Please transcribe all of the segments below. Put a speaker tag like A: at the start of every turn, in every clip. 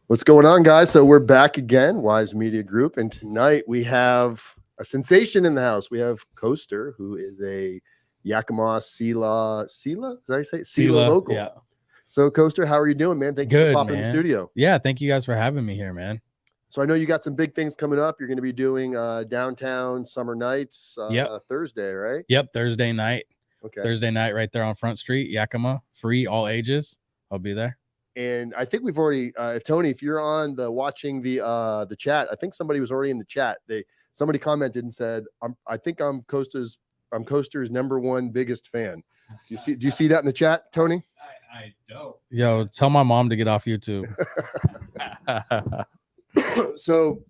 A: What's going on, guys? So we're back again, Wise Media Group, and tonight we have a sensation in the house. We have Coaster, who is a Yakima Selah, is that how you say it? Selah
B: Selah,
A: local.
B: yeah.
A: So, Coaster, how are you doing, man? Thank you for
B: Good,
A: popping in the
B: man.
A: studio.
B: Yeah, thank you guys for having me here, man.
A: So I know you got some big things coming up. You're going to be doing downtown summer nights
B: Yep.
A: Thursday, right?
B: Yep, Thursday night.
A: Okay.
B: Thursday night right there on Front Street, Yakima, free all ages. I'll be there.
A: And I think we've already, if Tony, if you're on watching the chat, I think somebody was already in the chat. Somebody commented and said, I think I'm Coaster's number one biggest fan. Do you see that in the chat, Tony?
B: I don't. Yo, tell my mom to get off YouTube.
A: So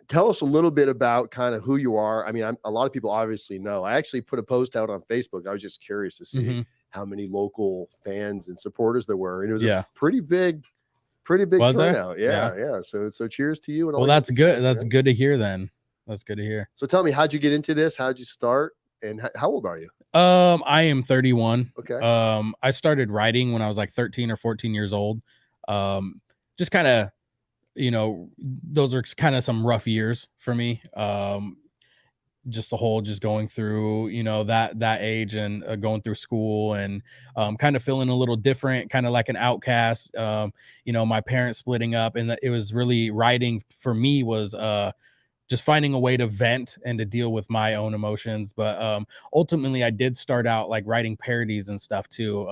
A: tell us a little bit about kind of who you are. I mean, a lot of people obviously know. I actually put a post out on Facebook. I was just curious to see how many local fans and supporters there were, and it was a pretty big
B: was
A: turnout.
B: There?
A: Yeah. So cheers to you. And
B: well, that's good. That's good to hear. Then that's good to hear.
A: So tell me, how'd you get into this? How'd you start? And how old are you?
B: I am 31.
A: Okay.
B: I started writing when I was like 13 or 14 years old. Just kind of, those are kind of some rough years for me. Just the whole, just going through, that age and going through school and kind of feeling a little different, kind of like an outcast. My parents splitting up, and it was really writing for me was just finding a way to vent and to deal with my own emotions. But ultimately I did start out like writing parodies and stuff too.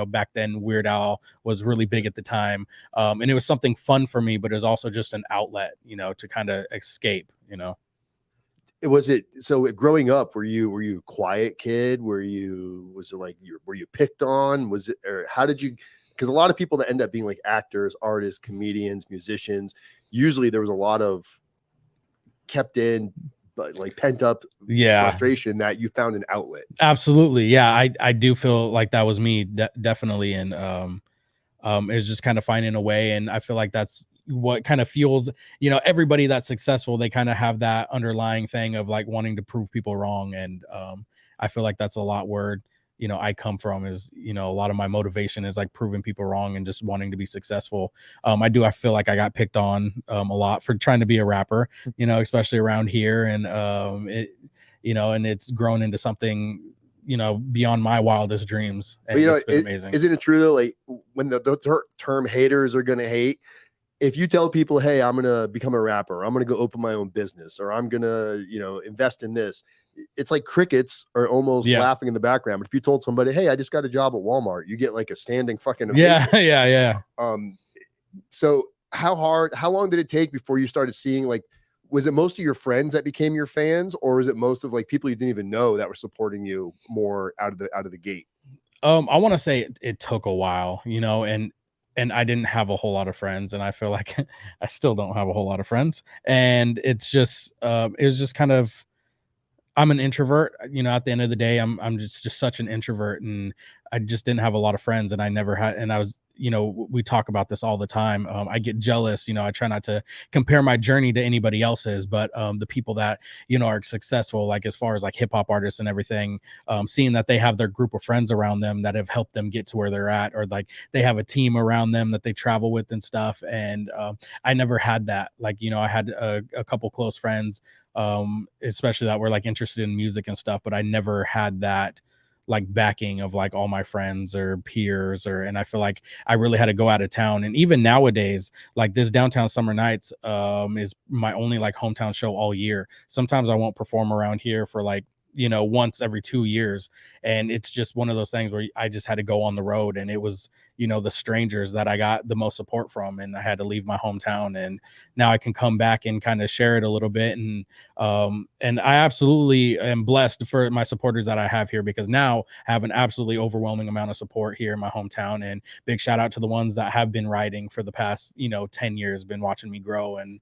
B: Back then Weird Al was really big at the time. And it was something fun for me, but it was also just an outlet, to kind of escape,
A: So growing up, were you a quiet kid? Were you picked on? Was it, or how did you, because a lot of people that end up being like actors, artists, comedians, musicians, usually there was a lot of kept in, but like pent up frustration that you found an outlet.
B: Absolutely. Yeah. I do feel like that was me, definitely. And it's just kind of finding a way. And I feel like that's what kind of fuels, everybody that's successful. They kind of have that underlying thing of like wanting to prove people wrong. And I feel like that's a lot where I come from is, a lot of my motivation is like proving people wrong and just wanting to be successful. I feel like I got picked on a lot for trying to be a rapper, especially around here. And and it's grown into something, beyond my wildest dreams. And it's been amazing.
A: Isn't it true though? Like when the term haters are going to hate, if you tell people, hey, I'm going to become a rapper, I'm going to go open my own business, or I'm going to, invest in this, it's like crickets are almost laughing in the background. But if you told somebody, hey, I just got a job at Walmart, you get like a standing fucking ovation.
B: Yeah.
A: So how long did it take before you started seeing, like, was it most of your friends that became your fans, or was it most of like people you didn't even know that were supporting you more out of the gate?
B: I want to say it took a while, and I didn't have a whole lot of friends, and I feel like I still don't have a whole lot of friends. And it's just, it was just kind of, I'm an introvert, at the end of the day, I'm just such an introvert, and I just didn't have a lot of friends, and I never had, and I was, we talk about this all the time. I get jealous, I try not to compare my journey to anybody else's, but the people that, are successful, like as far as like hip hop artists and everything, seeing that they have their group of friends around them that have helped them get to where they're at, or like they have a team around them that they travel with and stuff. And I never had that. Like, I had a couple close friends, especially that were like interested in music and stuff, but I never had that like backing of like all my friends or peers, and I feel like I really had to go out of town. And even nowadays, like this downtown summer nights is my only like hometown show all year. Sometimes I won't perform around here for like once every 2 years, and it's just one of those things where I just had to go on the road, and it was the strangers that I got the most support from, and I had to leave my hometown, and now I can come back and kind of share it a little bit. And I absolutely am blessed for my supporters that I have here, because now I have an absolutely overwhelming amount of support here in my hometown. And big shout out to the ones that have been writing for the past 10 years, been watching me grow, and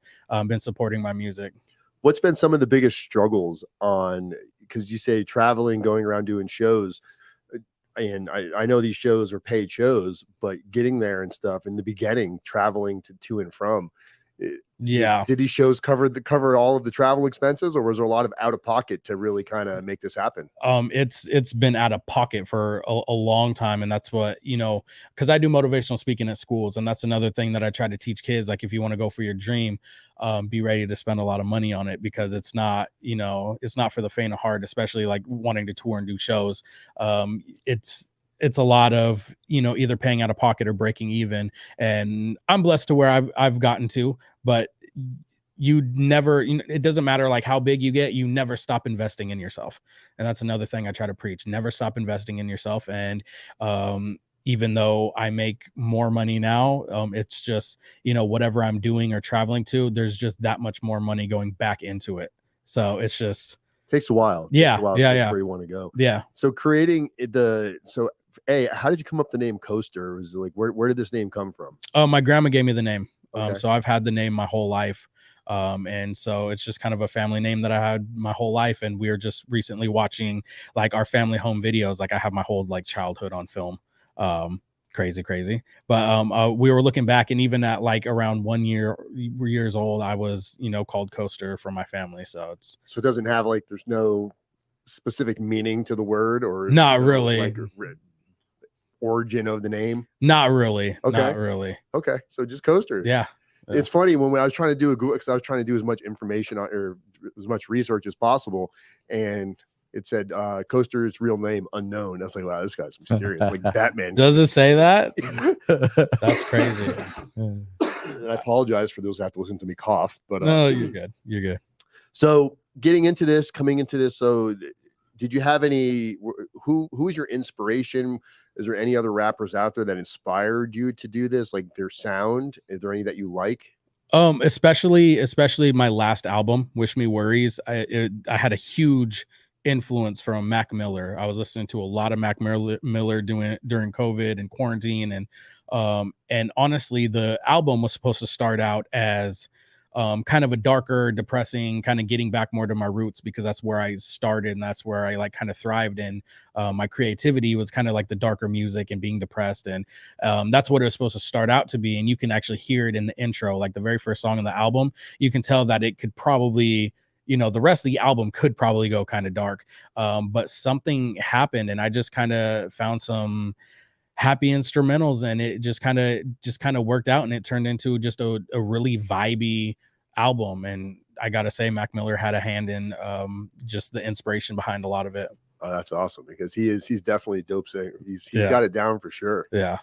B: been supporting my music.
A: What's been some of the biggest struggles because you say traveling, going around doing shows, and I know these shows are paid shows, but getting there and stuff in the beginning, traveling to and from,
B: Yeah.
A: Did these shows cover all of the travel expenses, or was there a lot of out of pocket to really kind of make this happen?
B: It's been out of pocket for a long time, and that's what, because I do motivational speaking at schools, and that's another thing that I try to teach kids. Like, if you want to go for your dream, be ready to spend a lot of money on it, because it's not for the faint of heart, especially like wanting to tour and do shows. It's a lot of, either paying out of pocket or breaking even, and I'm blessed to where I've gotten to, but you never, it doesn't matter like how big you get, you never stop investing in yourself. And that's another thing I try to preach: never stop investing in yourself. And even though I make more money now, it's just, whatever I'm doing or traveling to, there's just that much more money going back into it. So it's just,
A: Takes a while.
B: Yeah,
A: to
B: yeah,
A: get
B: yeah.
A: where you want to go.
B: Yeah.
A: So creating how did you come up with the name Coaster? Was it like, where did this name come from?
B: My grandma gave me the name.
A: Okay.
B: So I've had the name my whole life. And so it's just kind of a family name that I had my whole life. And we were just recently watching like our family home videos. Like, I have my whole like childhood on film. Crazy. But we were looking back, and even at like around 1 years old, I was, called Coaster for my family. So
A: it doesn't have like, there's no specific meaning to the word, or
B: not really,
A: like origin of the name.
B: Not really.
A: Okay.
B: Not really.
A: Okay. So just Coaster.
B: Yeah.
A: It's funny, when I was trying to do because I was trying to do as much information or as much research as possible, and it said Coaster's real name unknown. I was like, wow, this guy's mysterious, like Batman.
B: Does it say that? That's crazy.
A: I apologize for those who have to listen to me cough, but
B: no, you're good. You're good.
A: So coming into this, so did you have any? Who was your inspiration? Is there any other rappers out there that inspired you to do this? Like their sound? Is there any that you like?
B: Especially my last album, Wish Me Worries. I had a huge influence from Mac Miller. I was listening to a lot of Mac Miller during COVID and quarantine, and honestly, the album was supposed to start out as kind of a darker, depressing, kind of getting back more to my roots, because that's where I started and that's where I like kind of thrived in. My creativity was kind of like the darker music and being depressed, and that's what it was supposed to start out to be. And you can actually hear it in the intro, like the very first song on the album. You can tell that it could probably, the rest of the album could probably go kind of dark, but something happened, and I just kind of found some happy instrumentals, and it just kind of worked out, and it turned into just a really vibey album. And I gotta say, Mac Miller had a hand in just the inspiration behind a lot of it.
A: Oh, that's awesome, because he's definitely a dope singer. He's got it down for sure.
B: Yeah.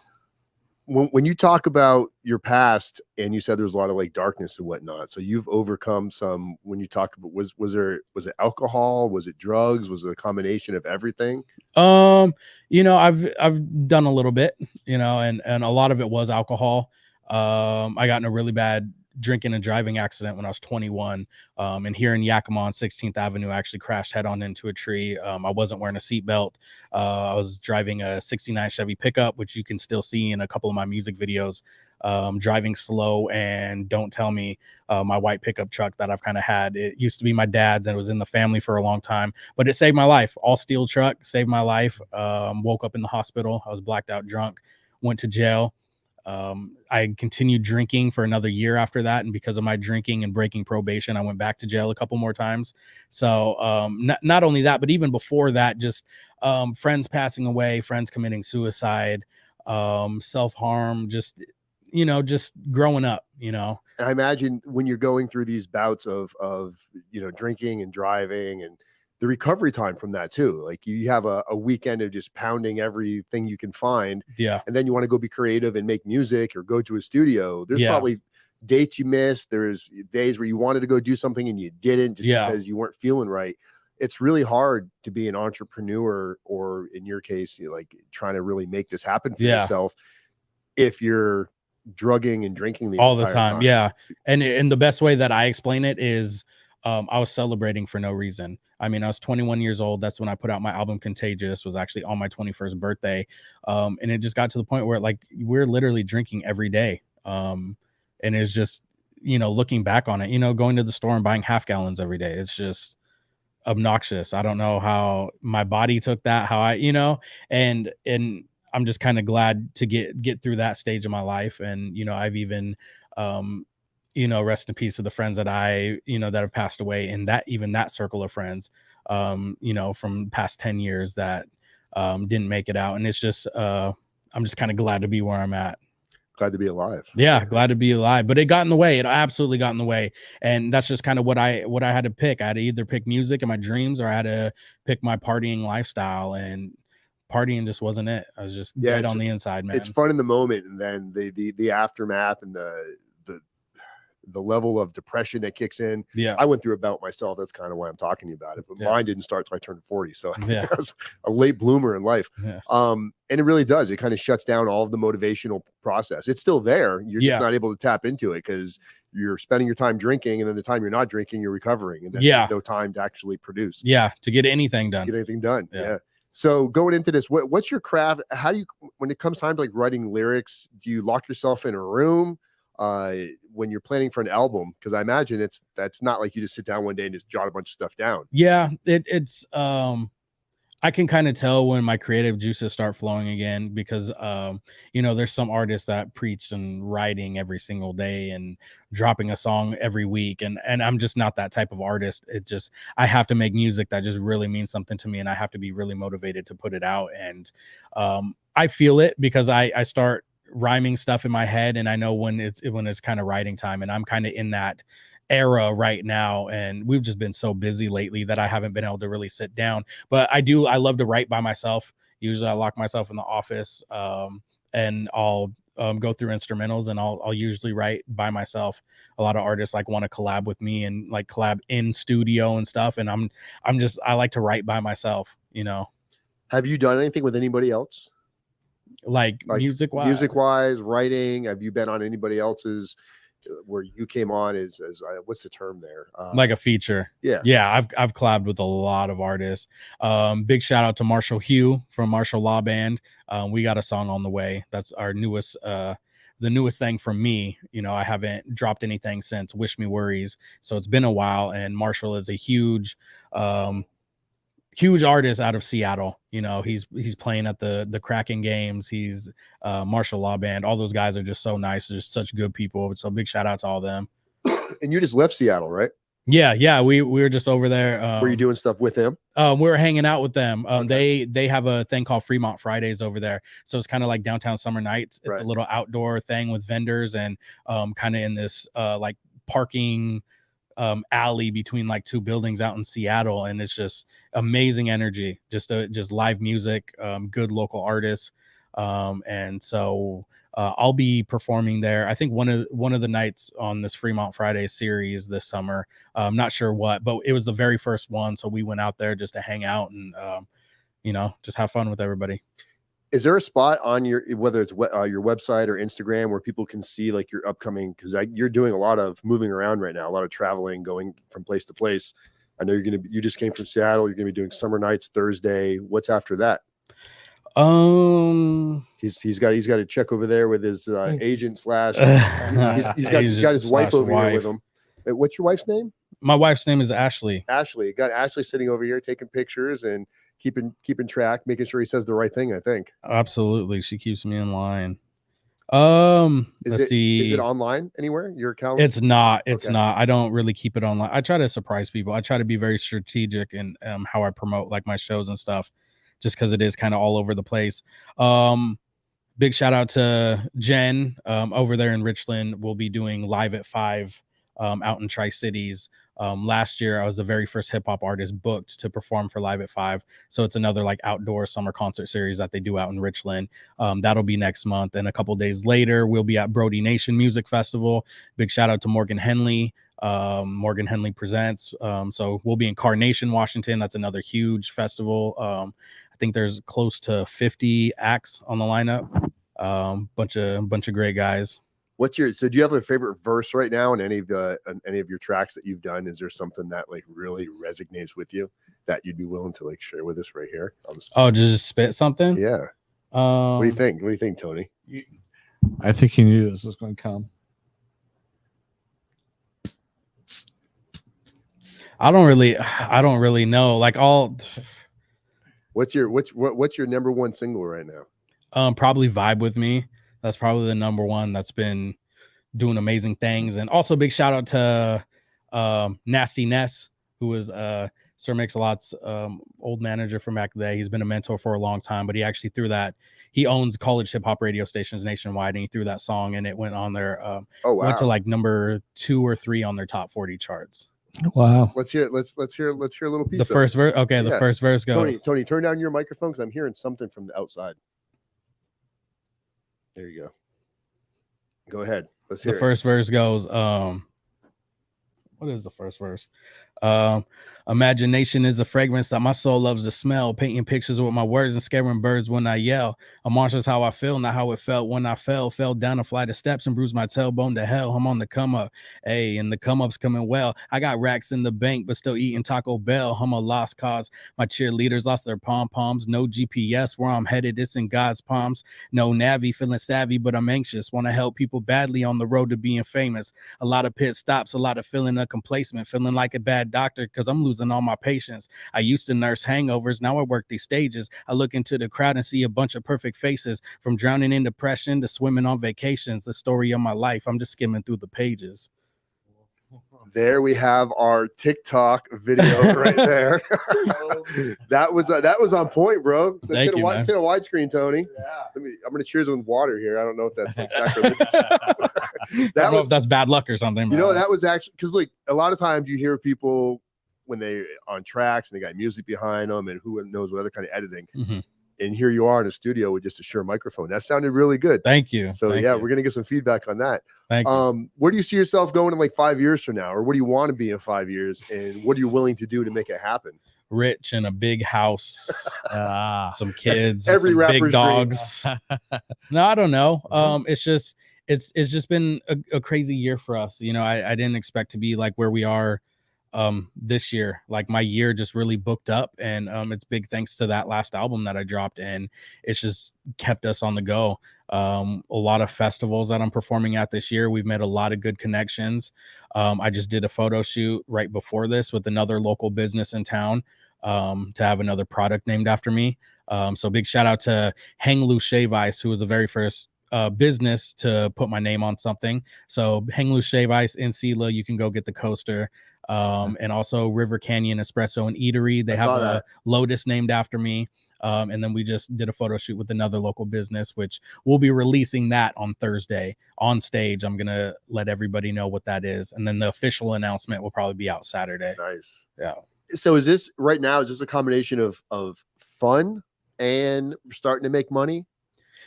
A: When you talk about your past, and you said there was a lot of like darkness and whatnot, so you've overcome some. When you talk about, was it alcohol? Was it drugs? Was it a combination of everything?
B: I've done a little bit, and a lot of it was alcohol. I got in a really bad drinking and driving accident when I was 21. And here in Yakima on 16th Avenue, I actually crashed head on into a tree. I wasn't wearing a seatbelt. I was driving a 69 Chevy pickup, which you can still see in a couple of my music videos, driving slow. And don't tell me, my white pickup truck that I've kind of had, it used to be my dad's and it was in the family for a long time, but it saved my life. All steel truck saved my life. Woke up in the hospital. I was blacked out drunk, went to jail. I continued drinking for another year after that. And because of my drinking and breaking probation, I went back to jail a couple more times. So not only that, but even before that, just friends passing away, friends committing suicide, self-harm, just growing up,
A: I imagine when you're going through these bouts of drinking and driving, and the recovery time from that too, like you have a weekend of just pounding everything you can find.
B: Yeah.
A: And then you want to go be creative and make music or go to a studio. There's probably dates you missed. There's days where you wanted to go do something and you didn't, just because you weren't feeling right. It's really hard to be an entrepreneur, or in your case, like trying to really make this happen for yourself, if you're drugging and drinking
B: all the time. Yeah. And the best way that I explain it is, I was celebrating for no reason. I mean, I was 21 years old. That's when I put out my album Contagious, was actually on my 21st birthday. And it just got to the point where like we're literally drinking every day. And it's just, looking back on it, going to the store and buying half gallons every day. It's just obnoxious. I don't know how my body took that, how and I'm just kind of glad to get through that stage of my life. And, I've even, rest in peace to the friends that I, that have passed away, and even that circle of friends, from past 10 years that didn't make it out. And it's just, I'm just kind of glad to be where I'm at.
A: Glad to be alive.
B: Yeah, glad to be alive. But it got in the way. It absolutely got in the way. And that's just kind of what I had to pick. I had to either pick music and my dreams, or I had to pick my partying lifestyle. And partying just wasn't it. I was just dead on the inside, man.
A: It's fun in the moment, and then the aftermath and the level of depression that kicks in.
B: Yeah,
A: I went through a bout myself. That's kind of why I'm talking about it. But mine didn't start till I turned 40. So
B: yeah.
A: I was a late bloomer in life.
B: Yeah.
A: And it really does. It kind of shuts down all of the motivational process. It's still there. You're just not able to tap into it because you're spending your time drinking, and then the time you're not drinking, you're recovering, and then there's no time to actually produce.
B: Yeah, to get anything done.
A: Yeah. So going into this, what's your craft? How do you, when it comes time to like writing lyrics, do you lock yourself in a room when you're planning for an album? Because I imagine that's not like you just sit down one day and just jot a bunch of stuff down.
B: Yeah, it's I can kind of tell when my creative juices start flowing again, because there's some artists that preach and writing every single day and dropping a song every week, and I'm just not that type of artist. I have to make music that just really means something to me, and I have to be really motivated to put it out. And I feel it because I start rhyming stuff in my head, and I know when it's kind of writing time, and I'm kind of in that era right now, and we've just been so busy lately that I haven't been able to really sit down. But I love to write by myself. Usually I lock myself in the office, and I'll go through instrumentals, and I'll usually write by myself. A lot of artists like want to collab with me and like collab in studio and stuff, and I like to write by myself.
A: Have you done anything with anybody else?
B: Like music
A: wise, writing? Have you been on anybody else's where you came on as what's the term there?
B: Like a feature? Yeah. I've collabed with a lot of artists. Big shout out to Marshall Hugh from Marshall Law Band. We got a song on the way. That's our newest, the newest thing from me. I haven't dropped anything since Wish Me Worries, so it's been a while. And Marshall is a huge artist out of Seattle. He's playing at the Kraken games. He's Marshall Law Band. All those guys are just so nice. They're just such good people. So big shout out to all of them.
A: And you just left Seattle, right?
B: Yeah. We were just over there.
A: Were you doing stuff with them?
B: We were hanging out with them. Okay. They have a thing called Fremont Fridays over there. So it's kind of like downtown summer nights. It's a little outdoor thing with vendors, and kind of in this like parking alley between like two buildings out in Seattle. And it's just amazing energy, just live music, good local artists. And so I'll be performing there. I think one of the nights on this Fremont Friday series this summer. I'm not sure what, but it was the very first one. So we went out there just to hang out and, just have fun with everybody.
A: Is there a spot on whether it's your website or Instagram where people can see like your upcoming, because you're doing a lot of moving around right now, a lot of traveling, going from place to place. I know you just came from Seattle. You're going to be doing Summer Nights Thursday. What's after that? He's got to check over there with his agent / he's got his wife over here with him. What's your wife's name?
B: My wife's name is Ashley.
A: Ashley. Got Ashley sitting over here taking pictures and keeping track, making sure he says the right thing, I think.
B: Absolutely. She keeps me in line.
A: Is it online anywhere, your account?
B: It's not. I don't really keep it online. I try to surprise people. I try to be very strategic in how I promote like my shows and stuff, just because it is kind of all over the place. Big shout out to Jen over there in Richland. We'll be doing Live at 5 out in Tri-Cities. Last year I was the very first hip-hop artist booked to perform for Live at 5, so it's another like outdoor summer concert series that they do out in Richland. That'll be next month, and a couple days later we'll be at Brody Nation Music Festival. Big shout out to Morgan Henley. Morgan Henley Presents. So we'll be in Carnation, Washington. That's another huge festival. I think there's close to 50 acts on the lineup. Bunch of great guys.
A: So do you have a favorite verse right now in any of your tracks that you've done? Is there something that like really resonates with you that you'd be willing to like share with us right here?
B: Just spit something?
A: Yeah. What do you think? What do you think, Tony?
C: I think he knew this was going to come.
B: I don't really know. Like
A: what's your number one single right now?
B: Probably Vibe With Me. That's probably the number one that's been doing amazing things. And also big shout out to Nasty Ness, who was Sir Mix-a-Lot's old manager from back then. He's been a mentor for a long time, but he actually threw that. He owns college hip hop radio stations nationwide, and he threw that song, and it went on their went to like number 2 or 3 on their top 40 charts.
C: Wow.
A: Let's hear it. Let's hear a little piece.
B: The first verse. Okay,
A: Yeah.
B: the first verse goes.
A: Tony, turn down your microphone because I'm hearing something from the outside. There you go. Go ahead. Let's hear
B: The first verse goes. What is the first verse? Imagination is a fragrance that my soul loves to smell, painting pictures with my words and scaring birds when I yell. A monster's how I feel, not how it felt when I fell down a flight of steps and bruised my tailbone to hell. I'm on the come up, hey, and the come up's coming well. I got racks in the bank, but still eating Taco Bell. I'm a lost cause. My cheerleaders lost their pom-poms. No GPS where I'm headed, it's in God's palms. No Navi, feeling savvy, but I'm anxious. Want to help people badly on the road to being famous. A lot of pit stops, a lot of feeling complacement, feeling like a bad doctor because I'm losing all my patience. I used to nurse hangovers, now I work these stages. I look into the crowd and see a bunch of perfect faces, from drowning in depression to swimming on vacations. The story of my life, I'm just skimming through the pages.
A: There we have our TikTok video right there. that was on point, bro.
B: Thank you, man.
A: Hit a widescreen, Tony.
C: Yeah.
A: I'm gonna cheers with water here. I don't know if that's like sacrilegious.
B: I don't know if that's bad luck or something.
A: You know, that was actually because like a lot of times you hear people when they on tracks and they got music behind them and who knows what other kind of editing.
B: Mm-hmm.
A: And here you are in a studio with just a Shure microphone. That sounded really good.
B: Thank you.
A: So
B: Thank
A: yeah,
B: you.
A: we're gonna get some feedback on that.
B: Thank you.
A: Where do you see yourself going in like 5 years from now, or what do you want to be in 5 years, and what are you willing to do to make it happen?
B: Rich in a big house, some kids,
A: Every
B: some big
A: rapper's
B: dogs. No, I don't know. It's just been a crazy year for us. You know, I didn't expect to be like where we are this year. Like my year just really booked up, and it's big thanks to that last album that I dropped, and it's just kept us on the go. A lot of festivals that I'm performing at this year. We've made a lot of good connections. I just did a photo shoot right before this with another local business in town to have another product named after me. So big shout out to Hang Loose Shave Ice, who was the very first business to put my name on something. So Hang Loose Shave Ice in Selah, you can go get the coaster. And also River Canyon Espresso and Eatery. They have a Lotus named after me. And then we just did a photo shoot with another local business, which we'll be releasing that on Thursday on stage. I'm going to let everybody know what that is. And then the official announcement will probably be out Saturday.
A: Nice.
B: Yeah.
A: So is this right now, is this a combination of fun and starting to make money?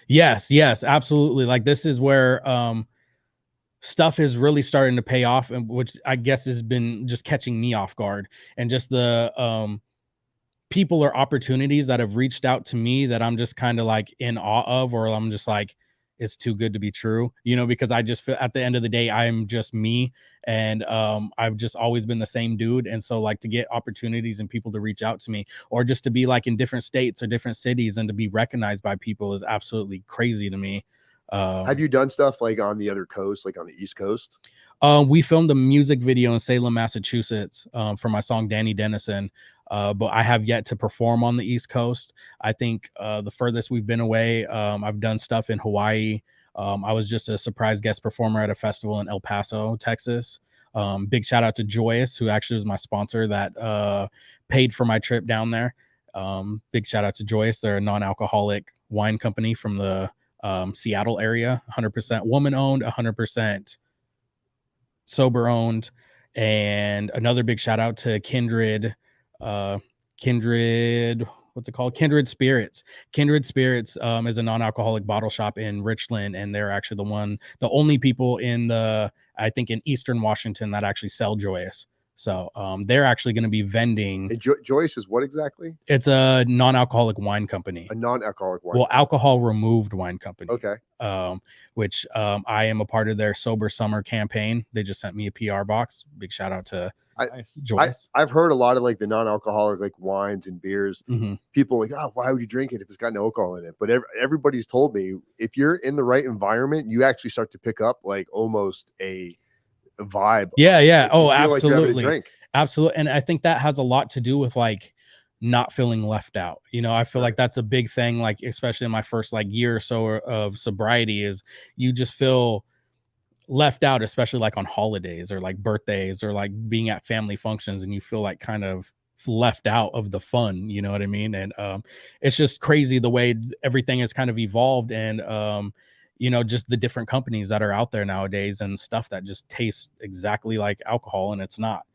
B: Yes, absolutely. Like this is where, stuff is really starting to pay off, and which I guess has been just catching me off guard, and just the people or opportunities that have reached out to me that I'm just kind of like in awe of, or I'm just like, it's too good to be true, you know, because I just feel at the end of the day, I'm just me, and I've just always been the same dude. And so like to get opportunities and people to reach out to me, or just to be like in different states or different cities and to be recognized by people is absolutely crazy to me.
A: Have you done stuff like on the other coast, like on the East Coast?
B: We filmed a music video in Salem, Massachusetts, for my song Danny Dennison, but I have yet to perform on the East Coast. I think the furthest we've been away, I've done stuff in Hawaii. I was just a surprise guest performer at a festival in El Paso, Texas. Big shout out to Joyous, who actually was my sponsor that paid for my trip down there. Big shout out to Joyous. They're a non-alcoholic wine company from the Seattle area, 100% woman owned, 100% sober owned. And another big shout out to Kindred, what's it called? Kindred Spirits. Kindred Spirits is a non-alcoholic bottle shop in Richland, and they're actually the only people I think in Eastern Washington that actually sell Joyous. So they're actually going to be vending.
A: And Joyce is what exactly?
B: It's a non-alcoholic wine company.
A: A non-alcoholic wine.
B: Well, alcohol removed wine company.
A: Okay.
B: Which I am a part of their Sober Summer campaign. They just sent me a PR box. Big shout out to Joyce.
A: I've heard a lot of like the non-alcoholic like wines and beers.
B: Mm-hmm.
A: People like, oh, why would you drink it if it's got no alcohol in it? But everybody's told me if you're in the right environment, you actually start to pick up like almost a vibe.
B: Yeah. Oh,
A: like
B: absolutely. Absolutely. And I think that has a lot to do with like not feeling left out. You know, I feel like that's a big thing, like especially in my first like year or so of sobriety, is you just feel left out, especially like on holidays or like birthdays or like being at family functions, and you feel like kind of left out of the fun, you know what I mean? And it's just crazy the way everything has kind of evolved, and just the different companies that are out there nowadays and stuff that just tastes exactly like alcohol, and it's not,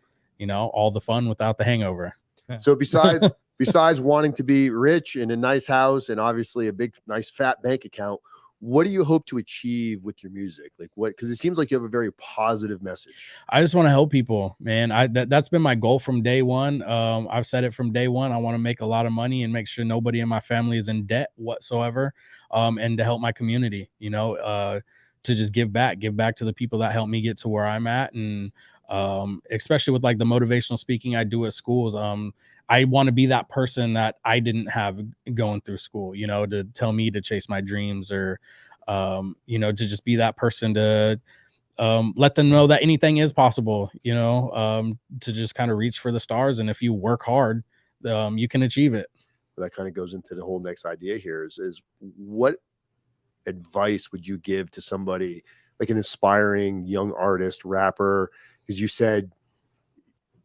B: all the fun without the hangover.
A: So besides wanting to be rich in a nice house and obviously a big, nice, fat bank account, what do you hope to achieve with your music? Like what? Because it seems like you have a very positive message.
B: I just want to help people, man. That's been my goal from day one. I've said it from day one. I want to make a lot of money and make sure nobody in my family is in debt whatsoever. And to help my community, to just give back to the people that helped me get to where I'm at. And especially with like the motivational speaking I do at schools. I want to be that person that I didn't have going through school, to tell me to chase my dreams, or, to just be that person to let them know that anything is possible, to just kind of reach for the stars. And if you work hard, you can achieve it.
A: That kind of goes into the whole next idea here is what advice would you give to somebody like an aspiring young artist, rapper? Because you said,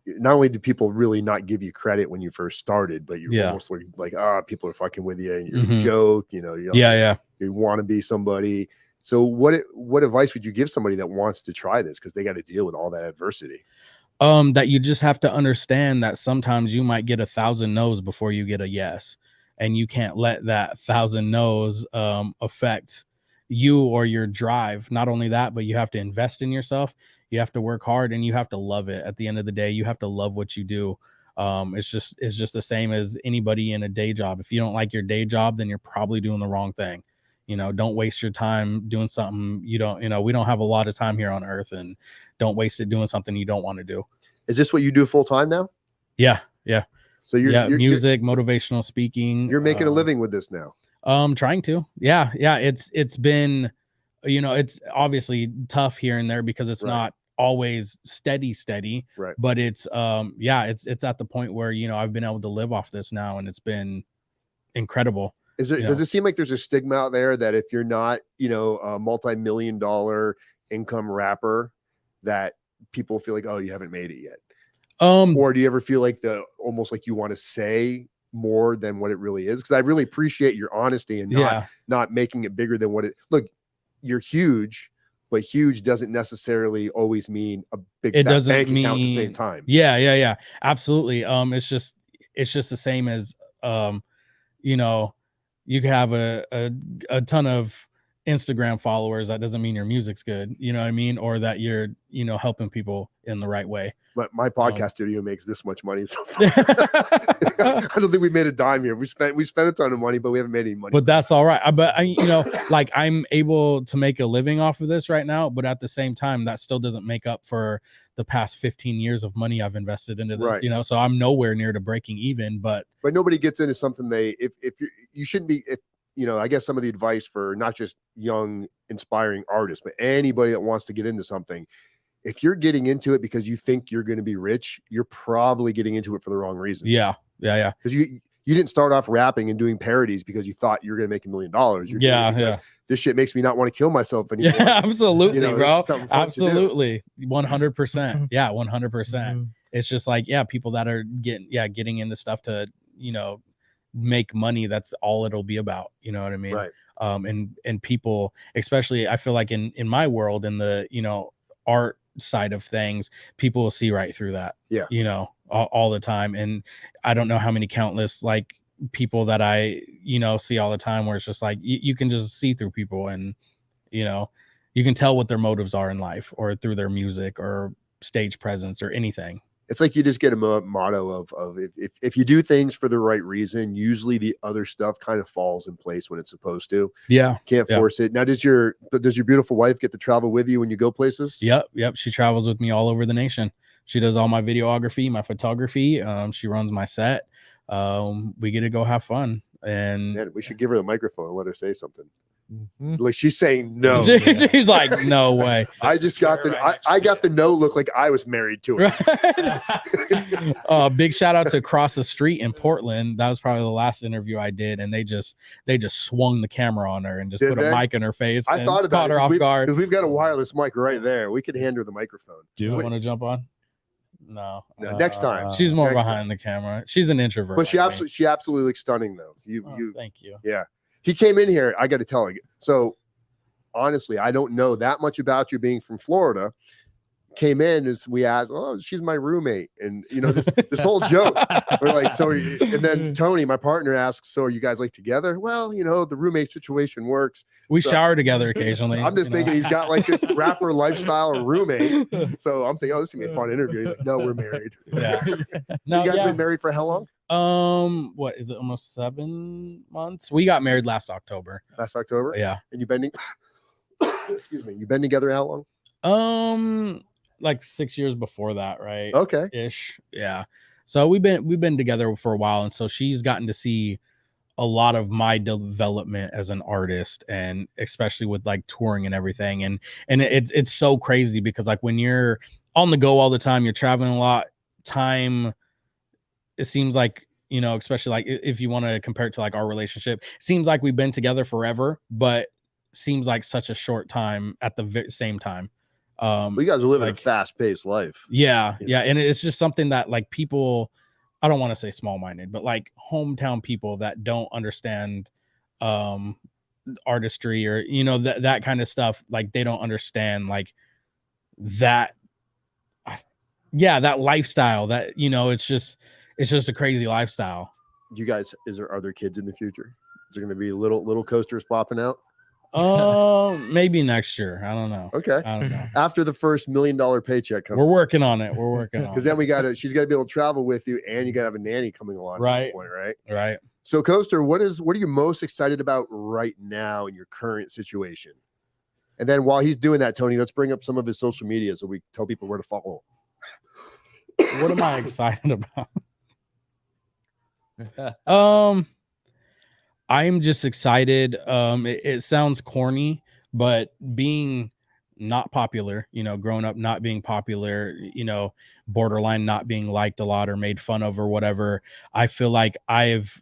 A: not only do people really not give you credit when you first started, but you're almost like, people are fucking with you and you're a joke, you want to be somebody. So what advice would you give somebody that wants to try this? Because they got to deal with all that adversity.
B: That you just have to understand that sometimes you might get 1,000 no's before you get a yes. And you can't let that 1,000 no's affect you or your drive. Not only that, but you have to invest in yourself. You have to work hard, and you have to love it. At the end of the day, you have to love what you do. It's just the same as anybody in a day job. If you don't like your day job, then you're probably doing the wrong thing. Don't waste your time doing something we don't have a lot of time here on earth, and don't waste it doing something you don't want to do.
A: Is this what you do full time now?
B: Yeah.
A: So you're
B: music, motivational speaking.
A: You're making a living with this now.
B: Trying to. Yeah. It's been, it's obviously tough here and there because it's not always steady,
A: right?
B: But it's it's at the point where I've been able to live off this now, and it's been incredible.
A: Does it seem like there's a stigma out there that if you're not a multi-million-dollar income rapper, that people feel like, oh, you haven't made it yet? Or do you ever feel like almost like you want to say more than what it really is? Because I really appreciate your honesty and not making it bigger than what it. Look, you're huge, but huge doesn't necessarily always mean a big bank account at the same time.
B: Yeah, absolutely. It's just the same as you can have a ton of Instagram followers. That doesn't mean your music's good, you know what I mean, or that you're helping people in the right way.
A: But my podcast studio makes this much money so far. I don't think we made a dime here. We spent a ton of money, but we haven't made any money.
B: But that's all right. But like I'm able to make a living off of this right now, but at the same time, that still doesn't make up for the past 15 years of money I've invested into this.
A: Right.
B: So I'm nowhere near to breaking even. But
A: nobody gets into something if you shouldn't be. I guess some of the advice for not just young aspiring artists, but anybody that wants to get into something. If you're getting into it because you think you're going to be rich, you're probably getting into it for the wrong reason.
B: Yeah.
A: Because you didn't start off rapping and doing parodies because you thought you were going to make $1 million. This shit makes me not want to kill myself anymore.
B: Yeah, absolutely, bro. Absolutely. 100%. Yeah, 100%. It's just like, people that are getting into stuff to, make money. That's all it'll be about. You know what I mean?
A: Right.
B: And people, especially I feel like in my world, in the, art side of things, people will see right through that. All the time. And I don't know how many countless like people that I see all the time where it's just like you can just see through people, and you can tell what their motives are in life, or through their music or stage presence or anything.
A: It's like you just get a motto of if you do things for the right reason, usually the other stuff kind of falls in place when it's supposed to.
B: Yeah.
A: Can't force it. Now, does your beautiful wife get to travel with you when you go places?
B: Yep. She travels with me all over the nation. She does all my videography, my photography. She runs my set. We get to go have fun. And
A: man, we should give her the microphone and let her say something. Like she's saying no.
B: She's like, no way.
A: I just got I got the no look like I was married to it.
B: Big shout out to Across the Street in Portland. That was probably the last interview I did, and they just swung the camera on her and just put a mic in her face.
A: I thought about
B: caught her off guard.
A: Because we've got a wireless mic right there. We could hand her the microphone.
B: Do you want to jump on? No.
A: Next time.
B: She's more behind the camera. She's an introvert.
A: But she absolutely looks stunning though.
B: Thank you.
A: Yeah. He came in here. I got to tell you. So honestly, I don't know that much about you being from Florida. Came in as we asked, oh, she's my roommate. And you know, this whole joke. We're like, and then Tony, my partner, asks, so are you guys like together? Well, you know, the roommate situation works.
B: We shower together occasionally.
A: I'm just thinking he's got like this rapper lifestyle roommate. So I'm thinking, oh, this is gonna be a fun interview. He's like, no, we're married.
B: Yeah.
A: So you guys been married for how long?
B: What is it? Almost 7 months. We got married last October.
A: Last October?
B: Yeah.
A: And you've been excuse me, you've been together how long?
B: Like 6 years before that, right?
A: Okay.
B: Ish. Yeah. So we've been together for a while, and so she's gotten to see a lot of my development as an artist, and especially with like touring and everything. And it's so crazy because like when you're on the go all the time, you're traveling a lot, time, it seems like, you know, especially like if you want to compare it to like our relationship, seems like we've been together forever, but seems like such a short time at the same time.
A: You guys are living a fast-paced life.
B: Yeah. And it's just something that like people, I don't want to say small-minded, but like hometown people that don't understand artistry or, you know, that kind of stuff, like they don't understand like that. That lifestyle that, you know, it's just a crazy lifestyle.
A: You guys, are there kids in the future? Is there going to be little coasters popping out?
B: Maybe next year. I don't know.
A: Okay.
B: I don't know.
A: After the first $1 million paycheck comes,
B: we're working on it.
A: Because then she's got to be able to travel with you, and you got to have a nanny coming along.
B: Right.
A: At this point, right.
B: Right.
A: So, Coaster, what are you most excited about right now in your current situation? And then while he's doing that, Tony, let's bring up some of his social media so we tell people where to follow him.
B: What am I excited about? I'm just excited. It sounds corny, but being not popular, you know, growing up not being popular, you know, borderline not being liked a lot or made fun of or whatever, I feel like I've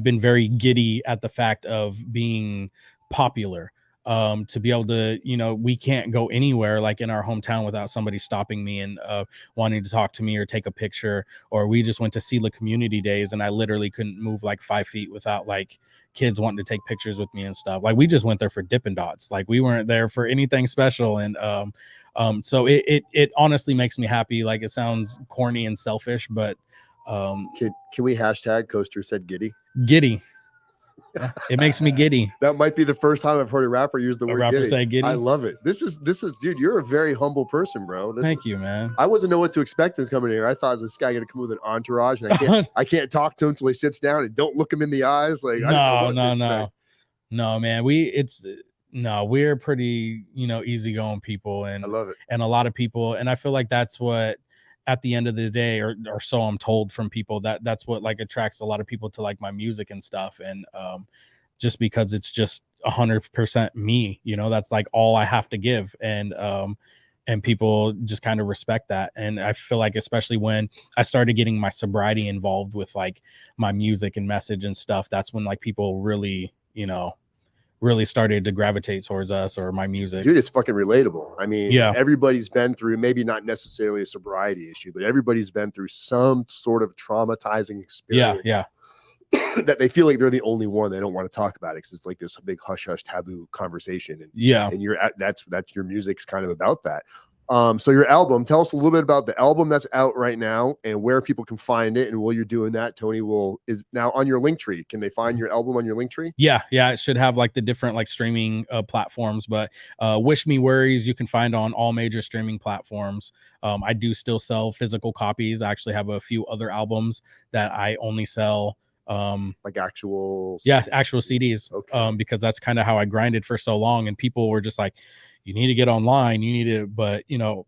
B: been very giddy at the fact of being popular. To be able to, you know, we can't go anywhere like in our hometown without somebody stopping me and wanting to talk to me or take a picture. Or we just went to Selah Community Days and I literally couldn't move like 5 feet without like kids wanting to take pictures with me and stuff. Like we just went there for Dippin' Dots. Like we weren't there for anything special. And so it honestly makes me happy. Like it sounds corny and selfish, but
A: can we hashtag Coaster said giddy?
B: Giddy. It makes me giddy.
A: That might be the first time I've heard a rapper use the word giddy.
B: Say giddy.
A: I love it. This is dude, you're a very humble person, bro.
B: Thank you, man.
A: I wasn't know what to expect when coming here. I thought this guy gonna come with an entourage and I can't talk to him until he sits down and don't look him in the eyes. Like no, man. We're pretty, you know, easygoing people, and I love it.
B: And a lot of people, and I feel like that's what at the end of the day, or so I'm told from people, that's what like attracts a lot of people to like my music and stuff. And just because it's just 100% me, you know, that's like all I have to give. And people just kind of respect that. And I feel like, especially when I started getting my sobriety involved with like my music and message and stuff, that's when like people really, you know, really started to gravitate towards us or my music.
A: Dude, it's fucking relatable. I mean,
B: yeah,
A: everybody's been through, maybe not necessarily a sobriety issue, but everybody's been through some sort of traumatizing experience.
B: Yeah.
A: That they feel like they're the only one. They don't want to talk about it because it's like this big hush hush taboo conversation. And that's your music's kind of about that. So your album, tell us a little bit about the album that's out right now and where people can find it. And while you're doing that, Tony is now on your Linktree. Can they find your album on your Linktree? Yeah.
B: It should have like the different like streaming platforms, but Wish Me Worries you can find on all major streaming platforms. I do still sell physical copies. I actually have a few other albums that I only sell
A: like actual
B: CDs. Okay. Because that's kind of how I grinded for so long, and people were just like, you need to get online, but you know,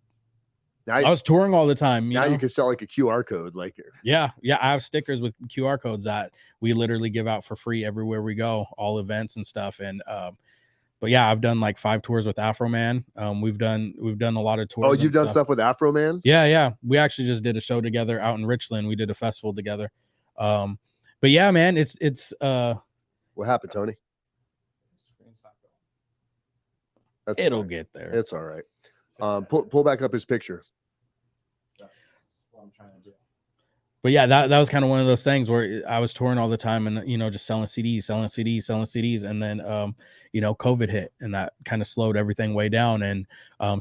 A: Now,
B: I was touring all the time.
A: now
B: you
A: you can sell like a QR code. Like,
B: Yeah. I have stickers with QR codes that we literally give out for free everywhere we go, all events and stuff. And but yeah, I've done like 5 tours with Afro Man. We've done a lot of tours.
A: oh, you've done stuff with Afro Man?
B: Yeah. We actually just did a show together out in Richland. We did a festival together. But yeah, man, it's
A: What happened, Tony?
B: It'll get there.
A: It's all right. Pull back up his picture.
B: But yeah, that was kind of one of those things where I was touring all the time and, just selling CDs. And then, COVID hit and that kind of slowed everything way down. And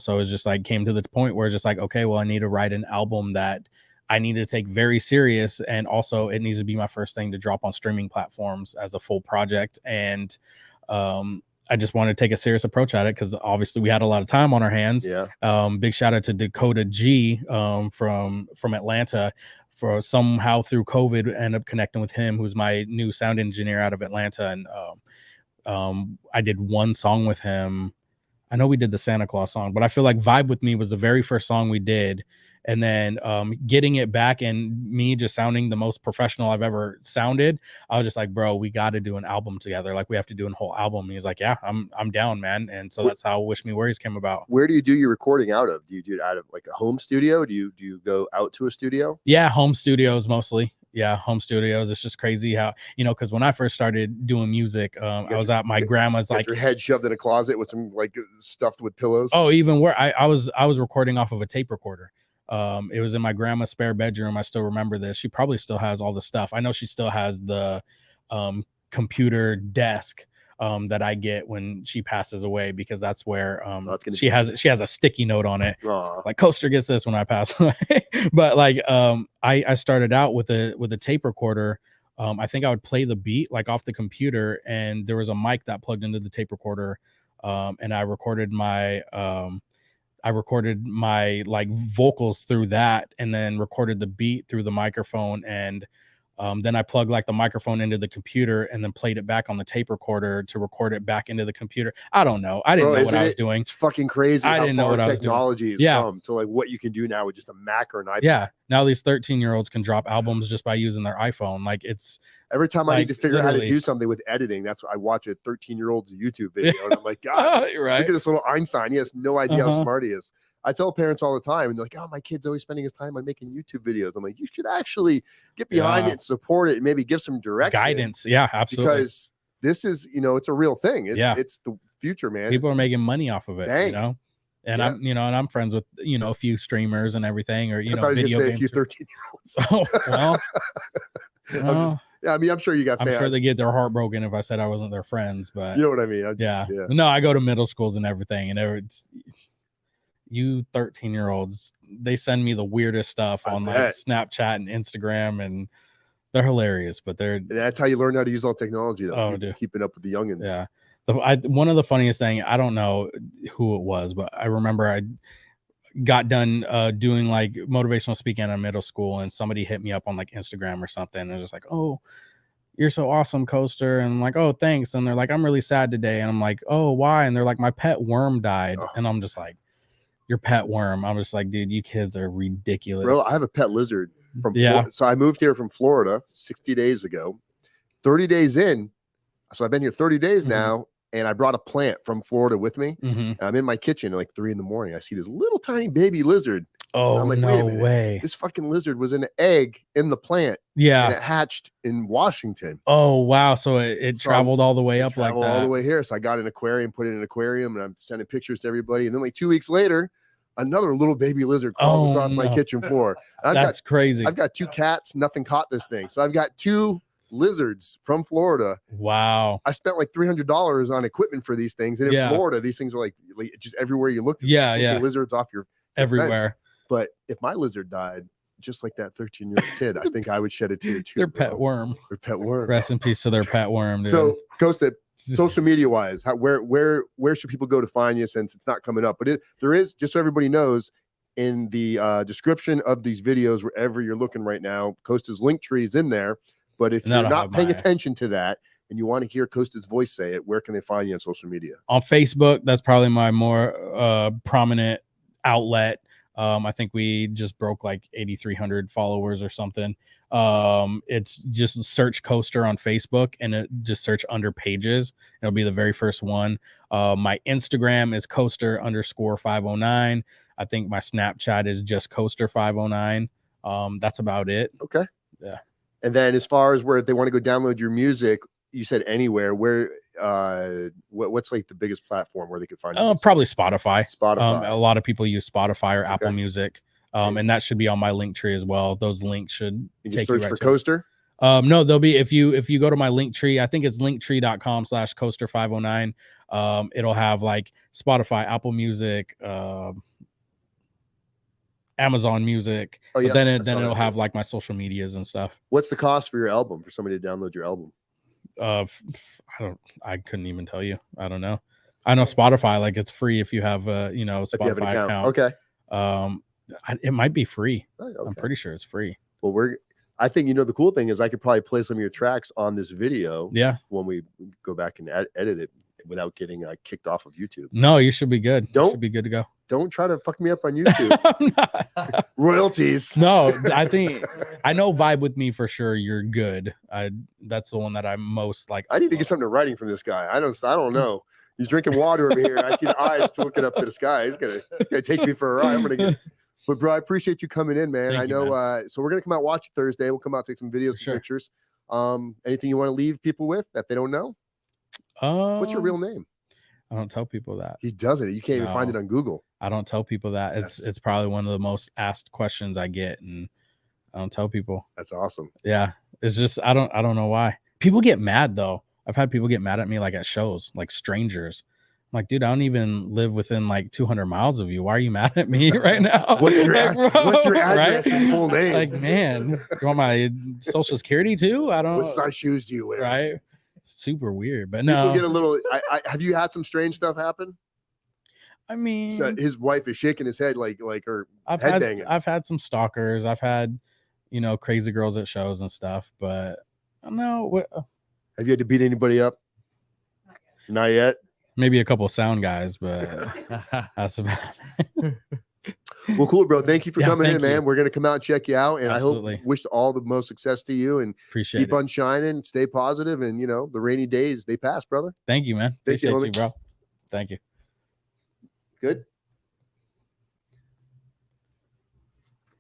B: so it was just like came to the point where it's just like, okay, well, I need to write an album that I need to take very serious. And also it needs to be my first thing to drop on streaming platforms as a full project. And I just wanted to take a serious approach at it because obviously we had a lot of time on our hands.
A: Yeah.
B: Big shout out to Dakota G from Atlanta. For somehow through COVID, ended up connecting with him, who's my new sound engineer out of Atlanta. And I did one song with him. I know we did the Santa Claus song, but I feel like Vibe With Me was the very first song we did. And then getting it back and me just sounding the most professional I've ever sounded, I was just like, bro, we got to do an album together. Like we have to do a whole album. And he's like, yeah, I'm down, man. And so that's how Wish Me Worries came about.
A: Where do you do your recording out of? Do you do it out of like a home studio? Do you go out to a studio?
B: Yeah, home studios mostly. Yeah, home studios. It's just crazy how, because when I first started doing music, I was at my grandma's, like
A: your head shoved in a closet with some like stuffed with pillows.
B: Oh, even where I was recording off of a tape recorder. It was in my grandma's spare bedroom. I still remember this. She probably still has all the stuff. I know she still has the computer desk that I get when she passes away, because that's where she has a sticky note on it.
A: Aww.
B: Like Coaster gets this when I pass away. But like I started out with a tape recorder. I think I would play the beat like off the computer, and there was a mic that plugged into the tape recorder, and I recorded my like vocals through that, and then recorded the beat through the microphone. And then I plugged like the microphone into the computer and then played it back on the tape recorder to record it back into the computer. I don't know. I didn't know what I was doing.
A: It's fucking crazy.
B: I didn't know what I was doing.
A: Technology has come to like what you can do now with just a Mac or an iPad.
B: Yeah. Now these 13-year-olds can drop albums just by using their iPhone. Like it's
A: every time I need to figure out how to do something with editing, that's what I watch a 13-year-old's YouTube video. And I'm like, God,
B: right.
A: Look at this little Einstein. He has no idea how smart he is. I tell parents all the time, and they're like, oh, my kid's always spending his time on making YouTube videos. I'm like, you should actually get behind it and support it and maybe give some direction.
B: Guidance. Yeah, absolutely.
A: Because this is, it's a real thing. It's the future, man.
B: People are making money off of it, And I'm friends with, a few streamers and everything, or,
A: video games. A few 13-year-olds.
B: Oh, well.
A: Yeah, I mean, I'm sure you got fans.
B: I'm sure they get their heart broken if I said I wasn't their friends, but
A: you know what I mean?
B: No, I go to middle schools and everything, and it's you 13-year-olds, they send me the weirdest stuff on like Snapchat and Instagram, and they're hilarious, but
A: that's how you learn how to use all technology, though.
B: Oh, dude.
A: Keeping up with the youngins.
B: Yeah. One of the funniest thing, I don't know who it was, but I remember I got done doing like motivational speaking in middle school, and somebody hit me up on like Instagram or something, and just like, oh, you're so awesome, Coaster. And I'm like, oh, thanks. And they're like, I'm really sad today. And I'm like, oh, why? And they're like, my pet worm died. And I'm just like, your pet worm. I'm just like, dude, you kids are ridiculous.
A: Bro, I have a pet lizard from Florida. So I moved here from Florida 60 days ago. 30 days in, so I've been here 30 days now, and I brought a plant from Florida with me. And I'm in my kitchen at like 3 a.m. I see this little tiny baby lizard.
B: Oh, I'm like, no way.
A: This fucking lizard was an egg in the plant.
B: Yeah.
A: And it hatched in Washington.
B: Oh, wow. So it traveled all the way up like that.
A: All the way here. So I got an aquarium, put it in an aquarium, and I'm sending pictures to everybody. And then like 2 weeks later, another little baby lizard crawls across my kitchen floor.
B: That's crazy.
A: I've got 2 cats. Nothing caught this thing. So I've got 2 lizards from Florida.
B: Wow.
A: I spent like $300 on equipment for these things. And in Florida, these things are like just everywhere you look. Lizards off your
B: everywhere.
A: Fence. But if my lizard died, just like that 13-year-old kid, I think I would shed a tear too.
B: Their pet worm.
A: Their pet worm.
B: Rest in peace to their pet worm, dude.
A: So, Costa, social media wise, where should people go to find you, since it's not coming up? But there is, just so everybody knows, in the description of these videos, wherever you're looking right now, Costa's link tree is in there. But if you're not paying attention to that and you want to hear Costa's voice say it, where can they find you on social media?
B: On Facebook, that's probably my more prominent outlet. I think we just broke like 8,300 followers or something. It's just search Coaster on Facebook and just search under pages. It'll be the very first one. My Instagram is Coaster_509. I think my Snapchat is just Coaster509. That's about it.
A: Okay.
B: Yeah.
A: And then as far as where if they want to go download your music, you said anywhere. Where what's like the biggest platform where they could find it?
B: Probably Spotify.
A: Spotify.
B: A lot of people use Spotify or Apple Music. And that should be on my link tree as well. Those links should
A: take you right for Coaster.
B: No, they'll be if you go to my link tree, I think it's linktree.com/Coaster509. It'll have like Spotify, Apple Music, Amazon Music.
A: Oh, yeah.
B: But then it'll have like my social medias and stuff.
A: What's the cost for your album for somebody to download your album?
B: I couldn't even tell you. I don't know. I know Spotify, like it's free if you have Spotify account.
A: Okay.
B: It might be free.
A: Okay.
B: I'm pretty sure it's free.
A: Well, I think the cool thing is I could probably play some of your tracks on this video.
B: Yeah.
A: When we go back and edit it without getting kicked off of YouTube.
B: No, you should be good. You should be good to go.
A: Don't try to fuck me up on YouTube. Royalties.
B: No, I think I know Vibe With Me for sure. You're good. That's the one that I'm most like.
A: I need to get something to writing from this guy. I don't know. He's drinking water over here. I see the eyes looking up to the sky. He's gonna take me for a ride. I'm gonna get. But bro, I appreciate you coming in, man. I know. Man. So we're gonna come out watch you Thursday. We'll come out take some videos, some pictures. Anything you want to leave people with that they don't know? What's your real name?
B: I don't tell people that.
A: He doesn't. You can't even find it on Google.
B: I don't tell people that. It's probably one of the most asked questions I get, and I don't tell people.
A: That's awesome.
B: Yeah, it's just I don't know why. People get mad though. I've had people get mad at me like at shows, like strangers. I'm like, dude, I don't even live within like 200 miles of you. Why are you mad at me right now?
A: What's your address and full name?
B: Like, man, you want my social security too? I don't.
A: What size shoes do you wear?
B: Right. Super weird, but
A: people
B: no.
A: Get a little. Have you had some strange stuff happen?
B: I mean,
A: so his wife is shaking his head like her
B: head banging. I've had some stalkers. I've had, crazy girls at shows and stuff. But I don't know.
A: Have you had to beat anybody up? Not yet.
B: Maybe a couple of sound guys, but that's about it.
A: Well, cool, bro. Thank you for coming in, man. We're gonna come out and check you out, and I wish all the most success to you, and keep on shining, stay positive, and the rainy days they pass, brother.
B: Thank you, man. Appreciate you, bro. Thank you.
A: Good.